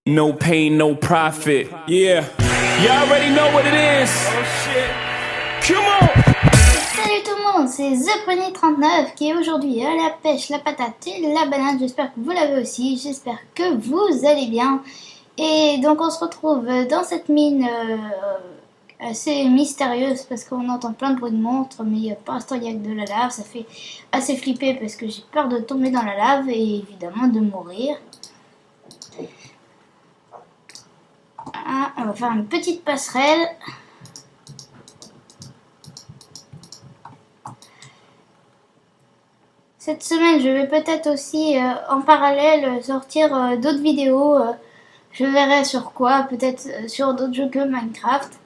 No pain, no profit. Yeah. You already know what it is. Oh shit. Come on. Salut tout le monde, c'est ThePony39 qui est aujourd'hui à la pêche, la patate et la banane. J'espère que vous l'avez aussi, j'espère que vous allez bien. Et donc on se retrouve dans cette mine assez mystérieuse parce qu'on entend plein de bruits de montre, mais pour l'instant il n'y a que de la lave. Ça fait assez flipper parce que j'ai peur de tomber dans la lave et évidemment de mourir. Ah, on va faire une petite passerelle. Cette semaine, je vais peut-être aussi en parallèle sortir d'autres vidéos. Je verrai sur quoi, peut-être sur d'autres jeux que Minecraft.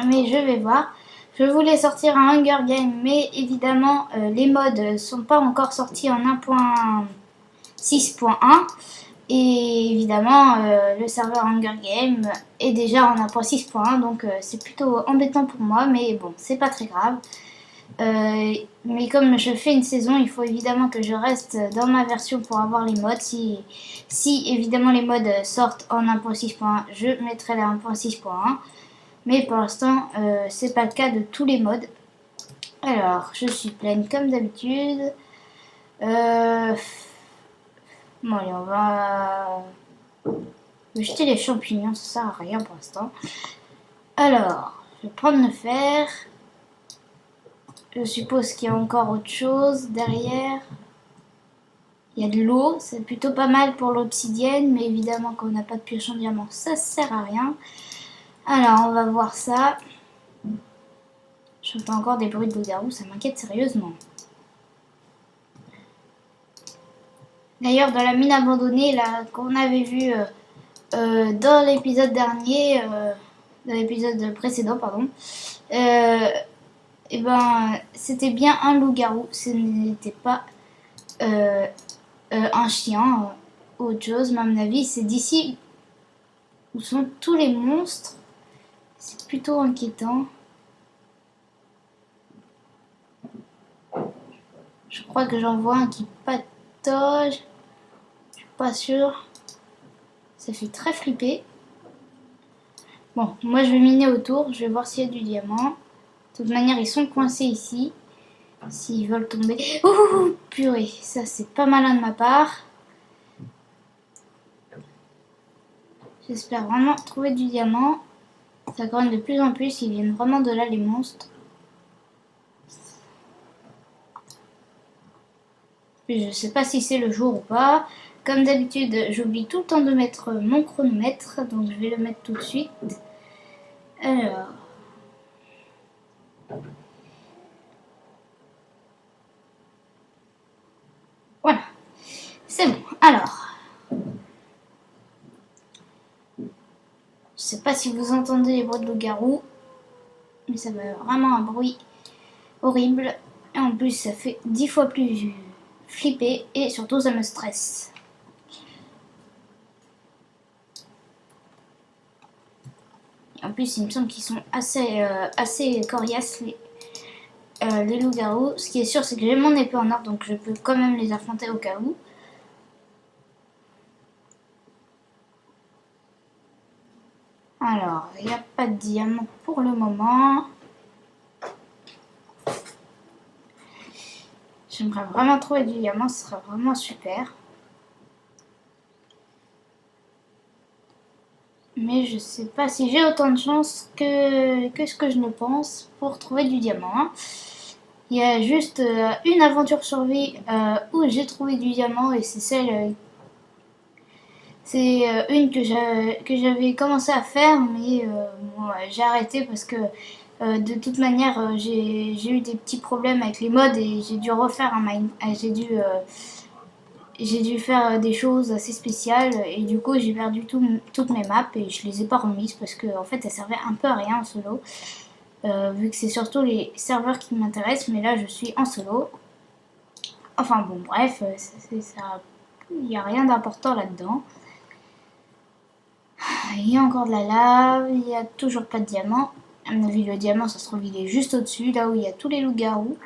Mais je vais voir. Je voulais sortir un Hunger Game, mais évidemment, les mods sont pas encore sortis en 1.6.1. Et évidemment, le serveur Hunger Game est déjà en 1.6.1, donc c'est plutôt embêtant pour moi, mais bon, c'est pas très grave. Mais comme je fais une saison, il faut évidemment que je reste dans ma version pour avoir les mods. Si évidemment les mods sortent en 1.6.1, je mettrai la 1.6.1. Mais pour l'instant, c'est pas le cas de tous les mods. Alors, je suis pleine comme d'habitude. Bon, allez, on va jeter les champignons, ça sert à rien pour l'instant. Alors, je vais prendre le fer. Je suppose qu'il y a encore autre chose derrière. Il y a de l'eau, c'est plutôt pas mal pour l'obsidienne, mais évidemment quand on n'a pas de pioche en diamant, ça sert à rien. Alors, on va voir ça. J'entends encore des bruits de loup-garou, ça m'inquiète sérieusement. D'ailleurs, dans la mine abandonnée, là, qu'on avait vu dans l'épisode dernier, dans l'épisode précédent, pardon, et ben, c'était bien un loup-garou, ce n'était pas un chien, autre chose, mais à mon avis, c'est d'ici où sont tous les monstres. C'est plutôt inquiétant. Je crois que j'en vois un qui patauge. Je suis pas sûre. Ça fait très flipper. Bon, moi je vais miner autour. Je vais voir s'il y a du diamant. De toute manière, ils sont coincés ici. S'ils veulent tomber. Ouh, purée. Ça, c'est pas malin de ma part. J'espère vraiment trouver du diamant. Ça gronne de plus en plus. Ils viennent vraiment de là, les monstres. Je ne sais pas si c'est le jour ou pas. Comme d'habitude, j'oublie tout le temps de mettre mon chronomètre. Donc, je vais le mettre tout de suite. Alors. Voilà. C'est bon. Alors. Je sais pas si vous entendez les bruits de loup-garou. Mais ça fait vraiment un bruit horrible. Et en plus, ça fait 10 fois plus flipper. Et surtout, ça me stresse. Et en plus, il me semble qu'ils sont assez coriaces, les loups-garous. Ce qui est sûr, c'est que j'ai mon épée en or, donc je peux quand même les affronter au cas où. Alors, il n'y a pas de diamant pour le moment. J'aimerais vraiment trouver du diamant, ce serait vraiment super. Mais je sais pas si j'ai autant de chance que ce que je ne pense pour trouver du diamant. Il y a juste une aventure survie où j'ai trouvé du diamant et c'est celle... c'est une que j'avais commencé à faire, mais bon, j'ai arrêté parce que de toute manière j'ai eu des petits problèmes avec les mods et j'ai dû refaire un j'ai dû faire des choses assez spéciales et du coup j'ai perdu toutes mes maps et je les ai pas remises parce que en fait elles servaient un peu à rien en solo. Vu que c'est surtout les serveurs qui m'intéressent, mais là je suis en solo. Enfin bon, bref, il n'y a rien d'important là-dedans. Il y a encore de la lave, il n'y a toujours pas de diamant. À mon avis, le diamant, ça se trouve, il est juste au-dessus, là où il y a tous les loups-garous.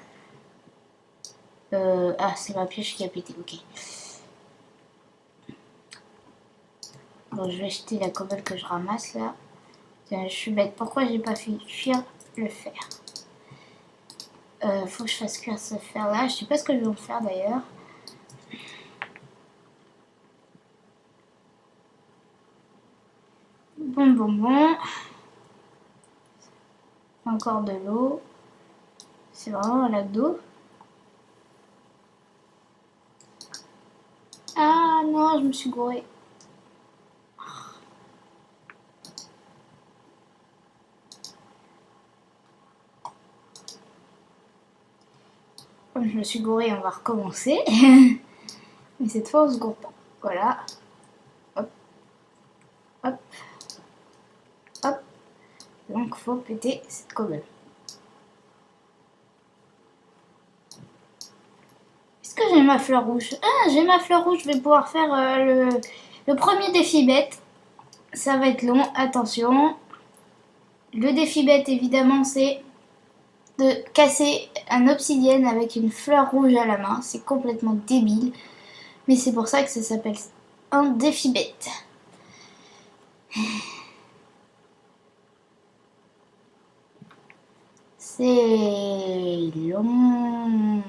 Ah, c'est ma pioche qui a pété, ok. Bon, je vais jeter la cobble que je ramasse là. Tiens, je suis bête. Pourquoi j'ai pas fait cuire le fer? Faut que je fasse cuire ce fer là. Je sais pas ce que je vais en faire d'ailleurs. Bon. Encore de l'eau. C'est vraiment un lac d'eau. Ah non, je me suis gourée. Comme je me suis gourée, on va recommencer. Mais cette fois, on se gourre pas. Voilà. Hop. Hop. Hop. Donc, faut péter cette cobble. Est-ce que j'ai ma fleur rouge? Ah, j'ai ma fleur rouge. Je vais pouvoir faire le premier défi bête. Ça va être long. Attention. Le défi bête, évidemment, c'est de casser un obsidienne avec une fleur rouge à la main. C'est complètement débile. Mais c'est pour ça que ça s'appelle un défi bête. C'est long.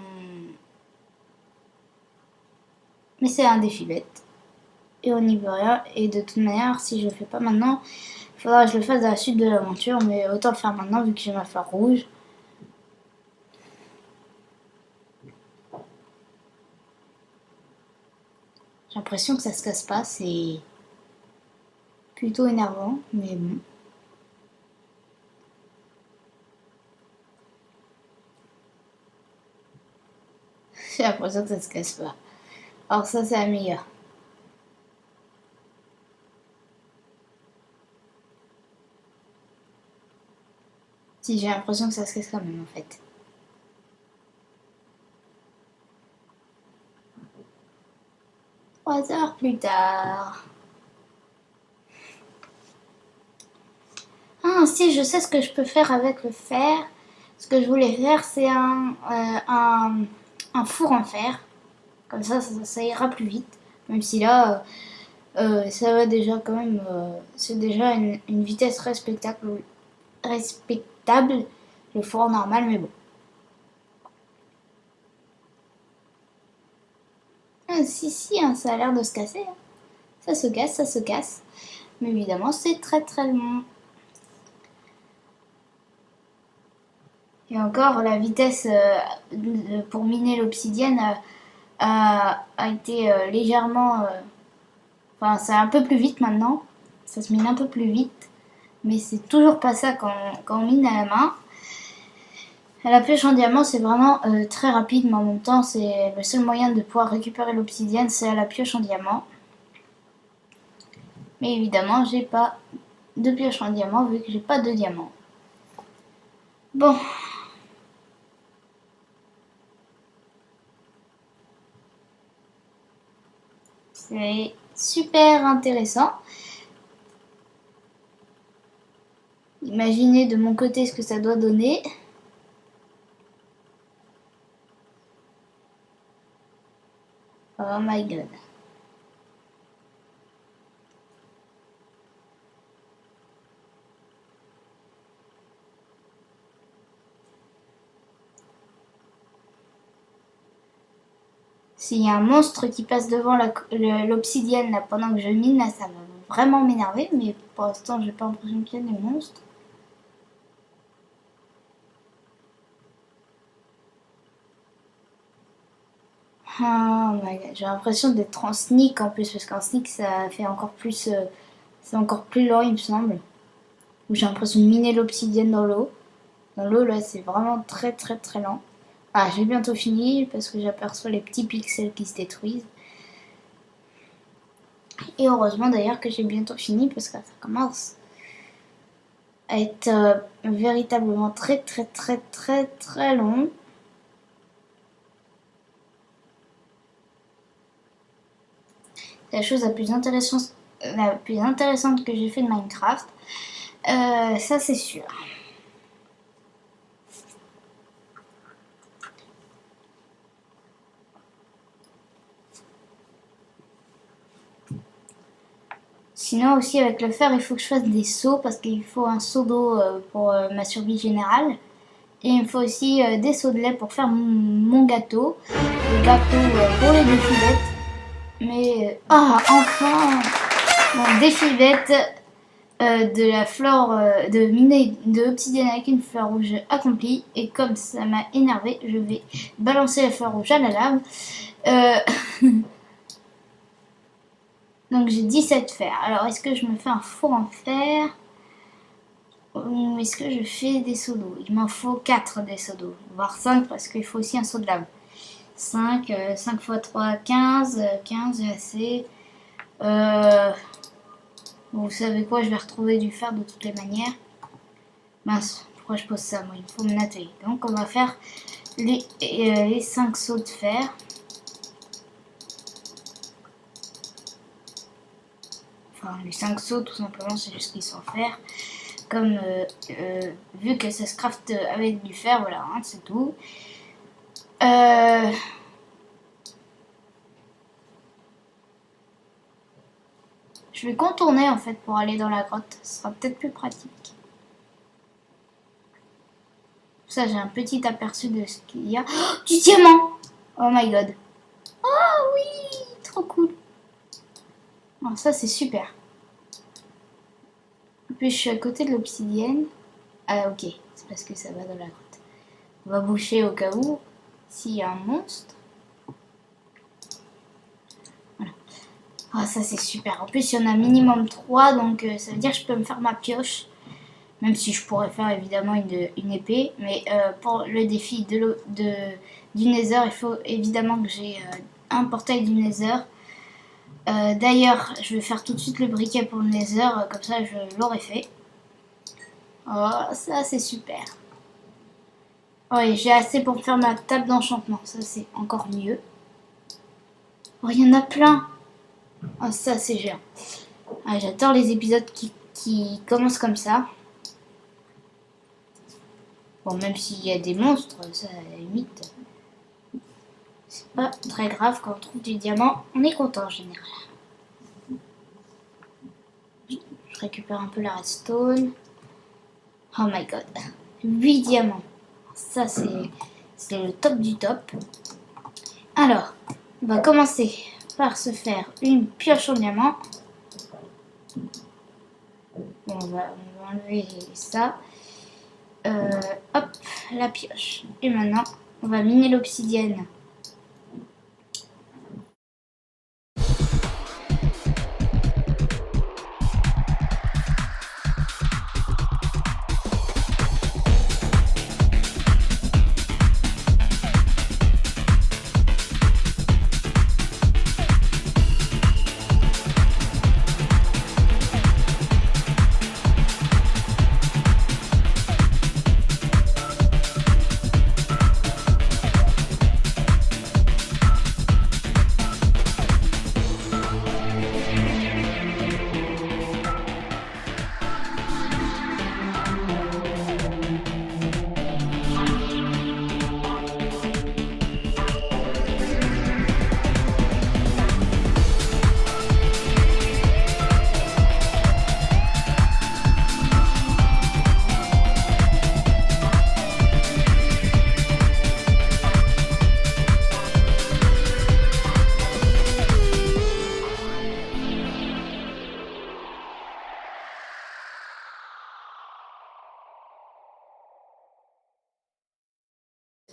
Mais c'est un défi bête. Et on n'y peut rien. Et de toute manière, si je le fais pas maintenant, il faudra que je le fasse à la suite de l'aventure. Mais autant le faire maintenant vu que j'ai ma fleur rouge. J'ai l'impression que ça se casse pas. C'est plutôt énervant. Mais bon. J'ai l'impression que ça se casse pas. Alors ça, c'est la meilleure. Si, j'ai l'impression que ça se casse quand même en fait. Trois heures plus tard. Ah si, je sais ce que je peux faire avec le fer. Ce que je voulais faire, c'est un four en fer. Comme ça ira plus vite. Même si là, ça va déjà quand même... c'est déjà une vitesse respectable, le four normal, mais bon. Ah, si, hein, ça a l'air de se casser. Hein. Ça se casse. Mais évidemment, c'est très très long. Et encore, la vitesse pour miner l'obsidienne a été légèrement... Enfin, c'est un peu plus vite maintenant. Ça se mine un peu plus vite. Mais c'est toujours pas ça quand on mine à la main. À la pioche en diamant, c'est vraiment très rapide, mais en même temps, c'est le seul moyen de pouvoir récupérer l'obsidienne, c'est à la pioche en diamant. Mais évidemment, j'ai pas de pioche en diamant vu que j'ai pas de diamant. Bon. C'est super intéressant. Imaginez de mon côté ce que ça doit donner. Oh my god. S'il y a un monstre qui passe devant l'obsidienne là, pendant que je mine, là, ça va vraiment m'énerver. Mais pour l'instant, j'ai pas l'impression qu'il y ait des monstres. Oh my god, j'ai l'impression d'être en sneak en plus, parce qu'en sneak ça fait encore plus. C'est encore plus lent, il me semble. Où j'ai l'impression de miner l'obsidienne dans l'eau. Dans l'eau, là, c'est vraiment très très très lent. Ah, j'ai bientôt fini parce que j'aperçois les petits pixels qui se détruisent. Et heureusement d'ailleurs que j'ai bientôt fini parce que ça commence à être véritablement très très très très très long. C'est la chose la plus intéressante que j'ai fait de Minecraft. Ça c'est sûr. Sinon aussi avec le fer, il faut que je fasse des seaux parce qu'il faut un seau d'eau pour ma survie générale. Et il me faut aussi des seaux de lait pour faire mon gâteau. Le gâteau pour les défis bêtes. Mais... enfin mon défi bête de la fleur de miner de obsidienne avec une fleur rouge accomplie. Et comme ça m'a énervé, je vais balancer la fleur rouge à la lave. Donc j'ai 17 fer. Alors est-ce que je me fais un four en fer ou est-ce que je fais des seaux d'eau? Il m'en faut 4 des seaux d'eau, voire 5 parce qu'il faut aussi un seau de lave. 5 x 3, 15. 15 j'ai assez. Vous savez quoi, je vais retrouver du fer de toutes les manières. Mince, pourquoi je pose ça? Moi, il me faut mon atelier. Donc on va faire les 5 seaux de fer. Enfin, les 5 seaux, tout simplement, c'est juste qu'ils sont en fer. Comme, vu que ça se craft avec du fer, voilà, hein, c'est tout. Je vais contourner, en fait, pour aller dans la grotte. Ce sera peut-être plus pratique. Ça, j'ai un petit aperçu de ce qu'il y a. Oh, du diamant! Oh my god. Oh oui! Trop cool. Oh, ça, c'est super. Et puis, je suis à côté de l'obsidienne. Ah, ok. C'est parce que ça va dans la grotte. On va boucher au cas où, s'il y a un monstre. Voilà. Ah, ça, c'est super. En plus, il y en a minimum 3, donc ça veut dire que je peux me faire ma pioche. Même si je pourrais faire évidemment une épée. Mais pour le défi du Nether, il faut évidemment que j'ai un portail du Nether. D'ailleurs, je vais faire tout de suite le briquet pour le Nether. Comme ça, je l'aurai fait. Oh, ça c'est super. Oui, j'ai assez pour faire ma table d'enchantement. Ça, c'est encore mieux. Oh, il y en a plein. Oh, ça, c'est géant. Ah, j'adore les épisodes qui commencent comme ça. Bon, même s'il y a des monstres, ça, à la limite, c'est pas très grave. Quand on trouve du diamant, on est content en général. Je récupère un peu la redstone. Oh my god. 8 diamants. Ça, c'est le top du top. Alors, on va commencer par se faire une pioche en diamant. Bon, on va enlever ça. Hop, la pioche. Et maintenant, on va miner l'obsidienne.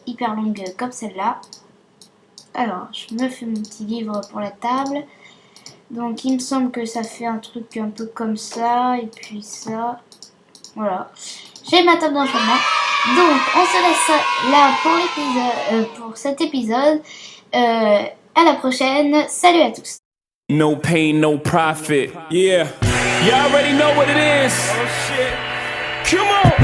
Hyper longue comme celle-là. Alors, je me fais mon petit livre pour la table. Donc, il me semble que ça fait un truc un peu comme ça. Et puis ça. Voilà. J'ai ma table d'enchantement. Donc, on se laisse là pour l'épisode, pour cet épisode. À la prochaine. Salut à tous. No pain, no profit. Yeah. You already know what it is. Oh shit. Come on.